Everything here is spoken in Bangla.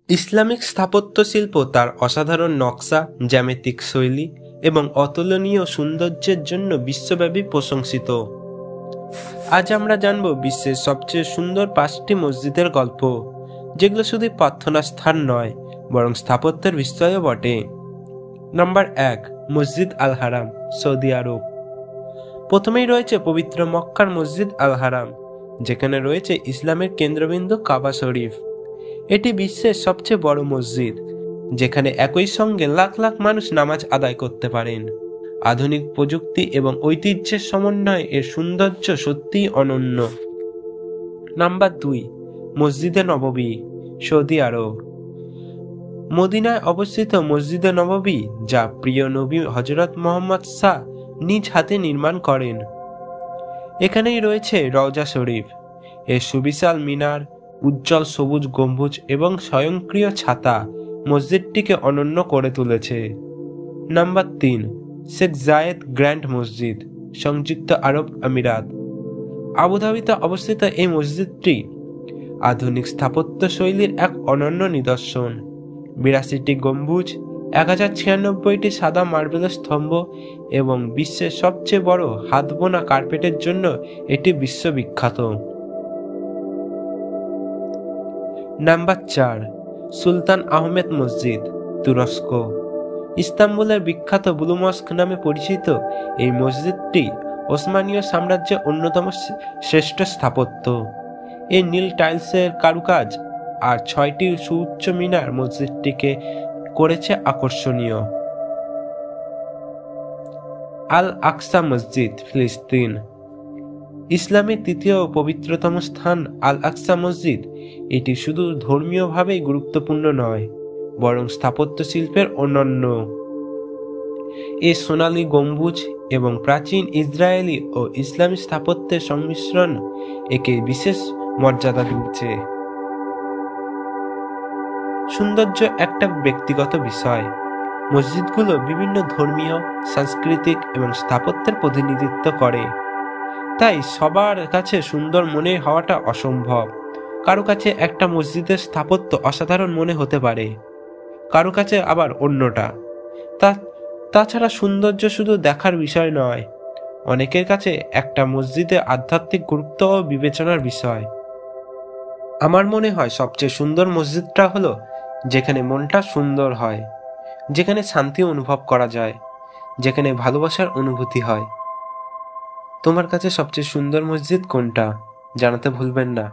ইসলামিক স্থাপত্য শিল্প তার অসাধারণ নকশা, জ্যামিতিক শৈলী এবং অতুলনীয় সৌন্দর্যের জন্য বিশ্বব্যাপী প্রশংসিত। আজ আমরা জানব বিশ্বের সবচেয়ে সুন্দর 5টি মসজিদের গল্প, যেগুলো শুধু প্রার্থনা স্থান নয় বরং স্থাপত্যের বিস্ময়ও বটে। নাম্বার 1, মসজিদ আল হারাম, সৌদি আরব। প্রথমেই রয়েছে পবিত্র মক্কার মসজিদ আল হারাম, যেখানে রয়েছে ইসলামের কেন্দ্রবিন্দু কাবা শরীফ। এটি বিশ্বের সবচেয়ে বড় মসজিদ, যেখানে একই সঙ্গে লাখ লাখ মানুষ নামাজ আদায় করতে পারেন। আধুনিক প্রযুক্তি এবং ঐতিহ্যের সমন্বয়ে এর সৌন্দর্য সত্যিই অনন্য। নাম্বার 2, মসজিদে নববী, সৌদি আরব। মদিনায় অবস্থিত মসজিদে নববী, যা প্রিয় নবী হযরত মুহাম্মদ সাঃ নিজ হাতে নির্মাণ করেন। এখানেই রয়েছে রওজা শরীফ। এর সুবিশাল মিনার, উজ্জ্বল সবুজ গম্বুজ এবং স্বয়ংক্রিয় ছাতা মসজিদটিকে অনন্য করে তুলেছে। নাম্বার 3, শেখ জায়েদ গ্র্যান্ড মসজিদ, সংযুক্ত আরব আমিরাত। আবুধাবিতে অবস্থিত এই মসজিদটি আধুনিক স্থাপত্য শৈলীর এক অনন্য নিদর্শন। 82টি গম্বুজ, 1096টি সাদা মার্বেলের স্তম্ভ এবং বিশ্বের সবচেয়ে বড় হাত বোনা কার্পেটের জন্য এটি বিশ্ববিখ্যাত। নাম্বার 4, সুলতান আহমেদ মসজিদ, তুরস্ক। ইস্তাম্বুলের বিখ্যাত ব্লু মস্ক নামে পরিচিত এই মসজিদটি ওসমানীয় সাম্রাজ্যের অন্যতম শ্রেষ্ঠ স্থাপত্য। এই নীল টাইলসের কারুকাজ আর 6টি সুউচ্চ মিনার মসজিদটিকে করেছে আকর্ষণীয়। আল আকসা মসজিদ, ফিলিস্তিন। ইসলামের তৃতীয় পবিত্রতম স্থান আল আকসা মসজিদ, এটি শুধু ধর্মীয়ভাবেই গুরুত্বপূর্ণ নয় বরং স্থাপত্য শিল্পের অনন্য। এই সোনালী গম্বুজ এবং প্রাচীন ইসরায়েলি ও ইসলামী স্থাপত্যের সংমিশ্রণ একে বিশেষ মর্যাদা দিচ্ছে। সৌন্দর্য একটা ব্যক্তিগত বিষয়। মসজিদগুলো বিভিন্ন ধর্মীয়, সাংস্কৃতিক এবং স্থাপত্যের প্রতিনিধিত্ব করে, তাই সবার কাছে সুন্দর মনে হওয়াটা অসম্ভব। কারো কাছে একটা মসজিদের স্থাপত্য অসাধারণ মনে হতে পারে, কারো কাছে আবার অন্যটা। তাছাড়া সৌন্দর্য শুধু দেখার বিষয় নয়, অনেকের কাছে একটা মসজিদের আধ্যাত্মিক গুরুত্ব ও বিবেচনার বিষয়। আমার মনে হয় সবচেয়ে সুন্দর মসজিদটা হলো যেখানে মনটা সুন্দর হয়, যেখানে শান্তি অনুভব করা যায়, যেখানে ভালোবাসার অনুভূতি হয়। তোমার কাছে সবচেয়ে সুন্দর মসজিদ কোনটা জানাতে ভুলবেন না।